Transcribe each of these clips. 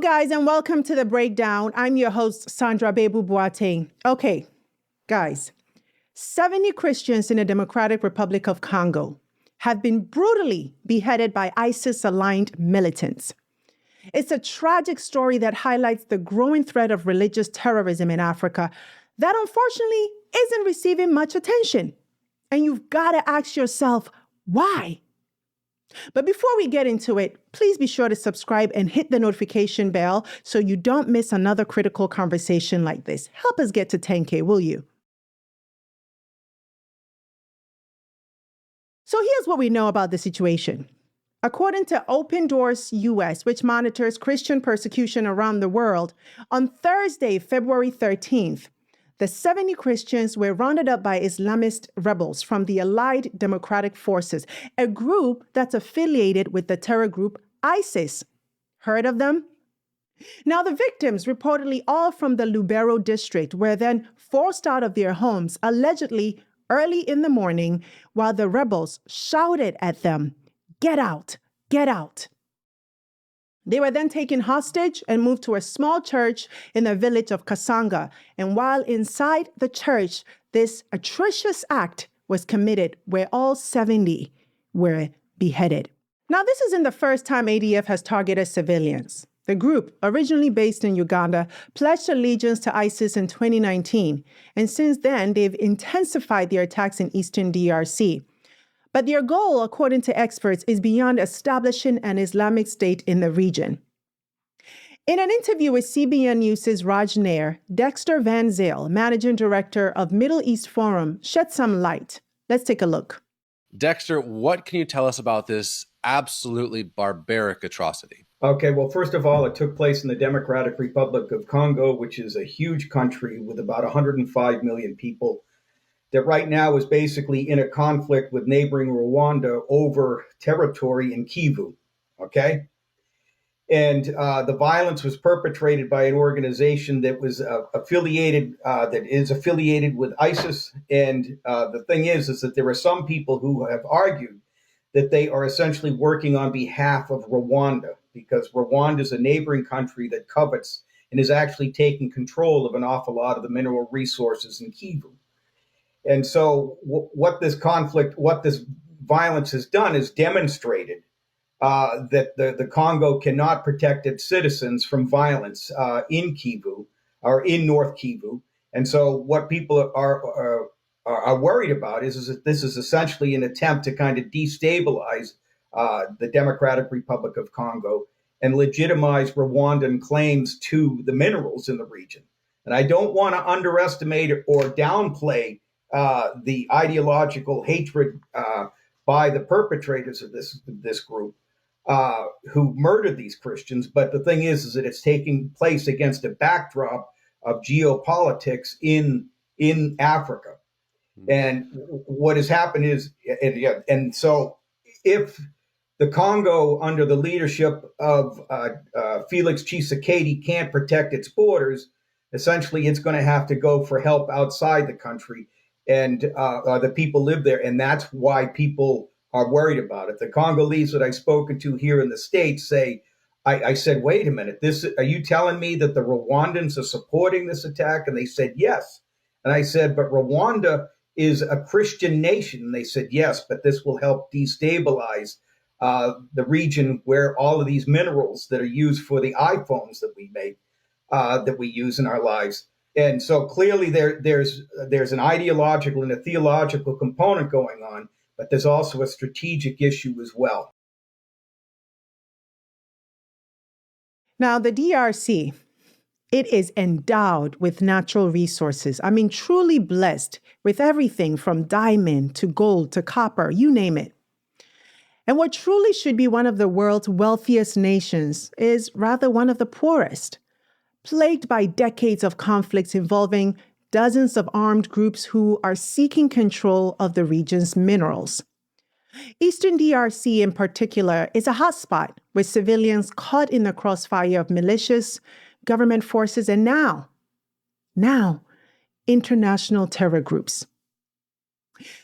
Hello, guys, and welcome to The Breakdown. I'm your host, Sandra Babu-Boateng. Okay, guys, 70 Christians in the Democratic Republic of Congo have been brutally beheaded by ISIS-aligned militants. It's a tragic story that highlights the growing threat of religious terrorism in Africa that unfortunately isn't receiving much attention. And you've got to ask yourself, why? But before we get into it, please be sure to subscribe and hit the notification bell so you don't miss another critical conversation like this. Help us get to 10K, will you? So here's what we know about the situation. According to Open Doors US, which monitors Christian persecution around the world, on Thursday, February 13th, the 70 Christians were rounded up by Islamist rebels from the Allied Democratic Forces, a group that's affiliated with the terror group ISIS. Heard of them? Now, the victims, reportedly all from the Lubero district, were then forced out of their homes, allegedly early in the morning, while the rebels shouted at them, "Get out, get out." They were then taken hostage and moved to a small church in the village of Kasanga. And while inside the church, this atrocious act was committed where all 70 were beheaded. Now, this isn't the first time ADF has targeted civilians. The group, originally based in Uganda, pledged allegiance to ISIS in 2019. And since then, they've intensified their attacks in eastern DRC. But their goal, according to experts, is beyond establishing an Islamic State in the region. In an interview with CBN News' Raj Nair, Dexter Van Zyl, managing director of Middle East Forum, shed some light. Let's take a look. Dexter, what can you tell us about this absolutely barbaric atrocity? Okay, well, first of all, it took place in the Democratic Republic of Congo, which is a huge country with about 105 million people, that right now is basically in a conflict with neighboring Rwanda over territory in Kivu, okay? And the violence was perpetrated by an organization that was that is affiliated with ISIS. And the thing is that there are some people who have argued that they are essentially working on behalf of Rwanda, because Rwanda is a neighboring country that covets and is actually taking control of an awful lot of the mineral resources in Kivu. And so what this violence has done is demonstrated that the Congo cannot protect its citizens from violence in Kivu or in North Kivu. And so what people are worried about is that this is essentially an attempt to kind of destabilize the Democratic Republic of Congo and legitimize Rwandan claims to the minerals in the region. And I don't want to underestimate or downplay the ideological hatred by the perpetrators of this group who murdered these Christians. But the thing is that it's taking place against a backdrop of geopolitics in Africa. And what has happened is, and so if the Congo, under the leadership of Felix Tshisekedi, can't protect its borders, essentially it's going to have to go for help outside the country. And the people live there, and that's why people are worried about it. The Congolese that I've spoken to here in the States say, I said, wait a minute, are you telling me that the Rwandans are supporting this attack? And they said, yes. And I said, but Rwanda is a Christian nation. And they said, yes, but this will help destabilize the region where all of these minerals that are used for the iPhones that we make, that we use in our lives. And so clearly there's an ideological and a theological component going on, but there's also a strategic issue as well. Now, the DRC, it is endowed with natural resources. I mean, truly blessed with everything from diamond to gold to copper, you name it. And what truly should be one of the world's wealthiest nations is rather one of the poorest, plagued by decades of conflicts involving dozens of armed groups who are seeking control of the region's minerals. Eastern DRC in particular is a hotspot with civilians caught in the crossfire of militias, government forces, and now, international terror groups.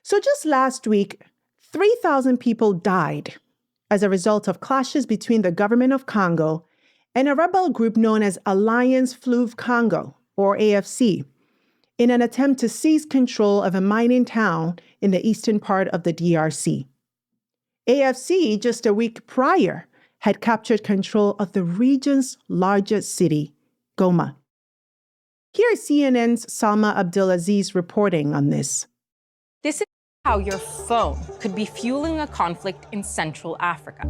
So just last week, 3,000 people died as a result of clashes between the government of Congo and a rebel group known as Alliance Fleuve Congo, or AFC, in an attempt to seize control of a mining town in the eastern part of the DRC. AFC, just a week prior, had captured control of the region's largest city, Goma. Here's CNN's Salma Abdulaziz reporting on this. This is how your phone could be fueling a conflict in Central Africa.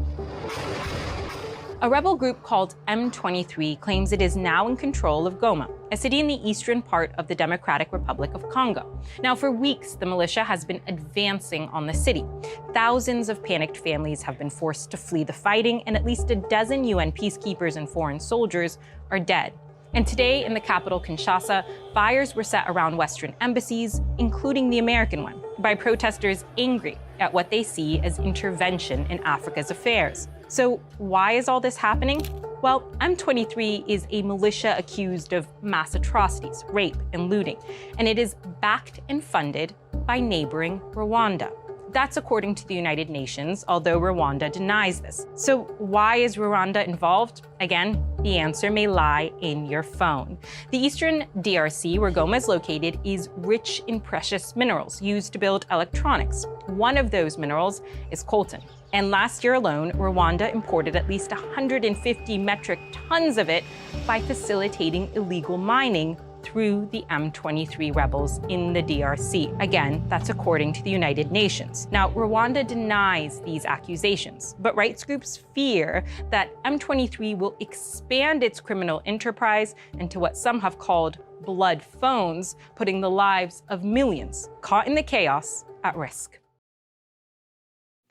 A rebel group called M23 claims it is now in control of Goma, a city in the eastern part of the Democratic Republic of Congo. Now, for weeks, the militia has been advancing on the city. Thousands of panicked families have been forced to flee the fighting, and at least a dozen UN peacekeepers and foreign soldiers are dead. And today, in the capital, Kinshasa, fires were set around Western embassies, including the American one, by protesters angry at what they see as intervention in Africa's affairs. So why is all this happening? Well, M23 is a militia accused of mass atrocities, rape, and looting, and it is backed and funded by neighboring Rwanda. That's according to the United Nations, although Rwanda denies this. So why is Rwanda involved? Again, the answer may lie in your phone. The eastern DRC, where Goma is located, is rich in precious minerals used to build electronics. One of those minerals is coltan. And last year alone, Rwanda imported at least 150 metric tons of it by facilitating illegal mining through the M23 rebels in the DRC. Again, that's according to the United Nations. Now, Rwanda denies these accusations, but rights groups fear that M23 will expand its criminal enterprise into what some have called blood phones, putting the lives of millions caught in the chaos at risk.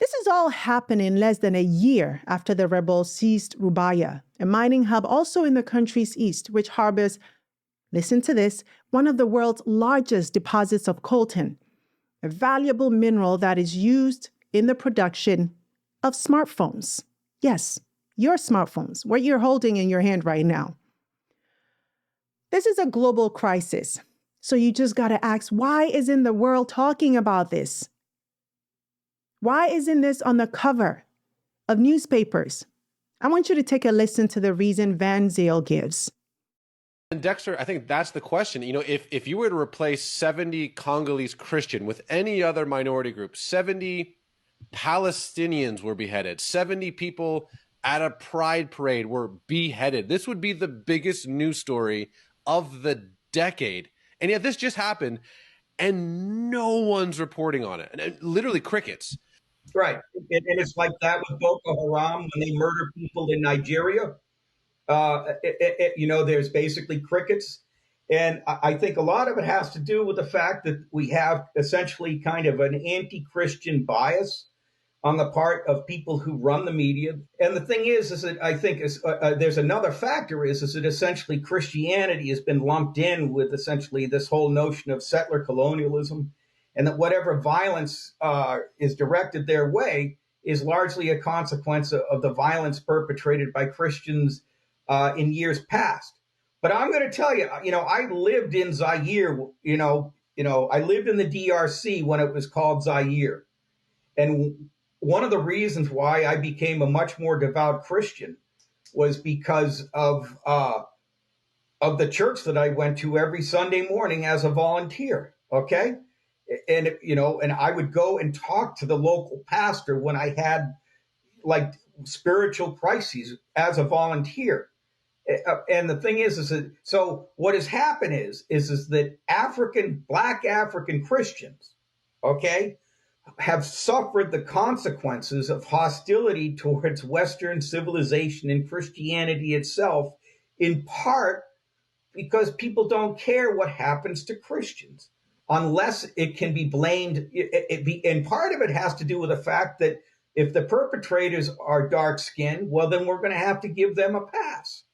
This is all happening less than a year after the rebels seized Rubaya, a mining hub also in the country's east, which harbors, listen to this, one of the world's largest deposits of coltan, a valuable mineral that is used in the production of smartphones. Yes, your smartphones, what you're holding in your hand right now. This is a global crisis. So you just got to ask, why isn't the world talking about this? Why isn't this on the cover of newspapers? I want you to take a listen to the reason Van Zyl gives. And Dexter, I think that's the question. You know, if you were to replace 70 Congolese Christian with any other minority group, 70 Palestinians were beheaded, 70 people at a pride parade were beheaded. This would be the biggest news story of the decade. And yet this just happened and no one's reporting on it. And literally crickets. Right. And it's like that with Boko Haram when they murder people in Nigeria. There's basically crickets. And I think a lot of it has to do with the fact that we have essentially kind of an anti-Christian bias on the part of people who run the media. And the thing is that I think there's another factor is that essentially Christianity has been lumped in with essentially this whole notion of settler colonialism, and that whatever violence is directed their way is largely a consequence of the violence perpetrated by Christians in years past. But I'm going to tell you, I lived in Zaire, I lived in the DRC when it was called Zaire. And one of the reasons why I became a much more devout Christian was because of the church that I went to every Sunday morning as a volunteer. Okay. And I would go and talk to the local pastor when I had like spiritual crises as a volunteer. And the thing is that, so what has happened is that Black African Christians, okay, have suffered the consequences of hostility towards Western civilization and Christianity itself, in part because people don't care what happens to Christians unless it can be blamed. And part of it has to do with the fact that if the perpetrators are dark-skinned, well, then we're going to have to give them a pass.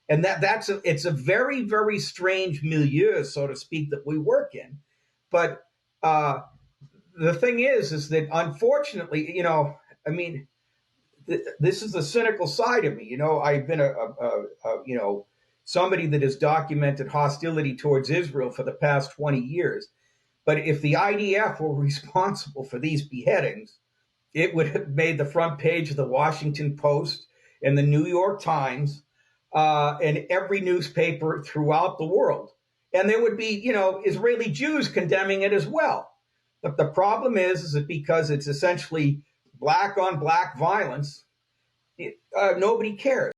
And it's a very, very strange milieu, so to speak, that we work in. But the thing is that unfortunately, this is the cynical side of me. I've been somebody that has documented hostility towards Israel for the past 20 years. But if the IDF were responsible for these beheadings, it would have made the front page of the Washington Post and the New York Times. in every newspaper throughout the world. And there would be, Israeli Jews condemning it as well. But the problem is that because it's essentially black on black violence, nobody cares.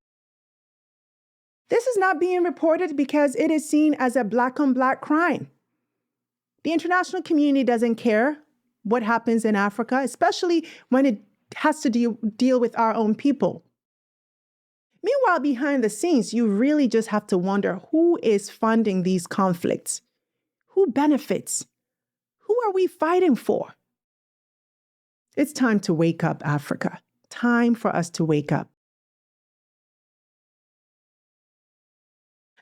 This is not being reported because it is seen as a black on black crime. The international community doesn't care what happens in Africa, especially when it has to deal with our own people. Meanwhile, behind the scenes, you really just have to wonder who is funding these conflicts? Who benefits? Who are we fighting for? It's time to wake up, Africa. Time for us to wake up.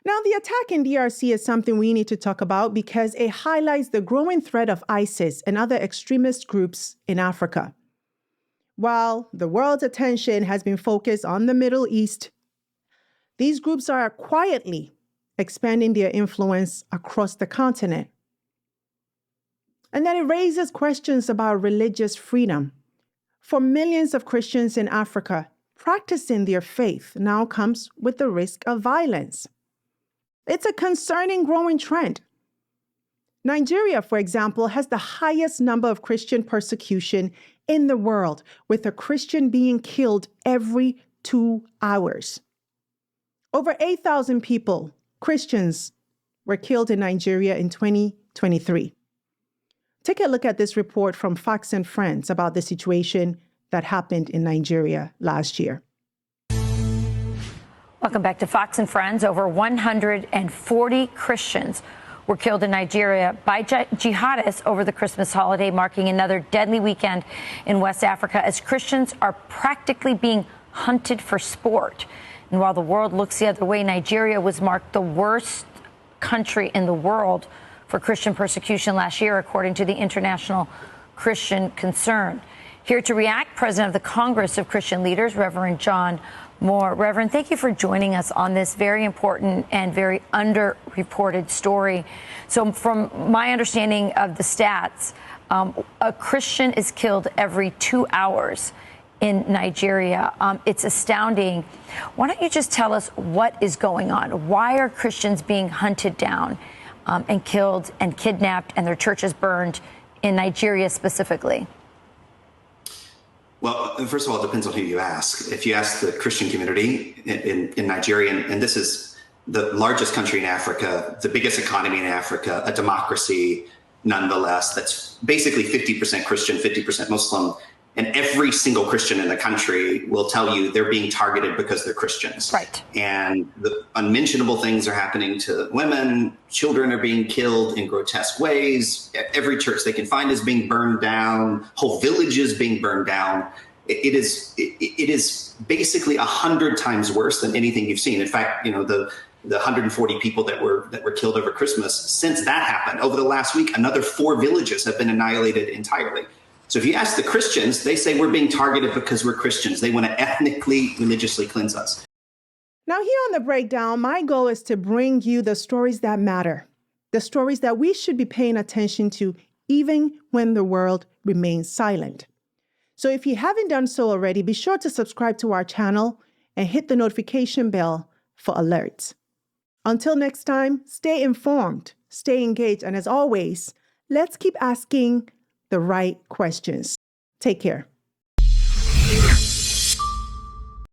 Now, the attack in DRC is something we need to talk about because it highlights the growing threat of ISIS and other extremist groups in Africa. While the world's attention has been focused on the Middle East, these groups are quietly expanding their influence across the continent. And then it raises questions about religious freedom. For millions of Christians in Africa, practicing their faith now comes with the risk of violence. It's a concerning growing trend. Nigeria, for example, has the highest number of Christian persecution in the world, with a Christian being killed every 2 hours. Over 8,000 people, Christians, were killed in Nigeria in 2023. Take a look at this report from Fox and Friends about the situation that happened in Nigeria last year. Welcome back to Fox and Friends. Over 140 Christians were killed in Nigeria by jihadists over the Christmas holiday, marking another deadly weekend in West Africa as Christians are practically being hunted for sport. And while the world looks the other way, Nigeria was marked the worst country in the world for Christian persecution last year, according to the International Christian Concern. Here to react, President of the Congress of Christian Leaders, Reverend John Moore. Reverend, thank you for joining us on this very important and very underreported story. So from my understanding of the stats, a Christian is killed every 2 hours in Nigeria. It's astounding. Why don't you just tell us what is going on? Why are Christians being hunted down and killed and kidnapped and their churches burned in Nigeria specifically? Well, first of all, it depends on who you ask. If you ask the Christian community in Nigeria, and this is the largest country in Africa, the biggest economy in Africa, a democracy nonetheless, that's basically 50% Christian, 50% Muslim. And every single Christian in the country will tell you they're being targeted because they're Christians. Right. And the unmentionable things are happening to women. Children are being killed in grotesque ways. Every church they can find is being burned down. Whole villages being burned down. It is basically 100 times worse than anything you've seen. In fact, the 140 people that were killed over Christmas, since that happened, over the last week, another 4 villages have been annihilated entirely. So if you ask the Christians, they say we're being targeted because we're Christians. They want to ethnically, religiously cleanse us. Now, here on The Breakdown, my goal is to bring you the stories that matter, the stories that we should be paying attention to, even when the world remains silent. So if you haven't done so already, be sure to subscribe to our channel and hit the notification bell for alerts. Until next time, stay informed, stay engaged, and as always, let's keep asking the right questions. Take care.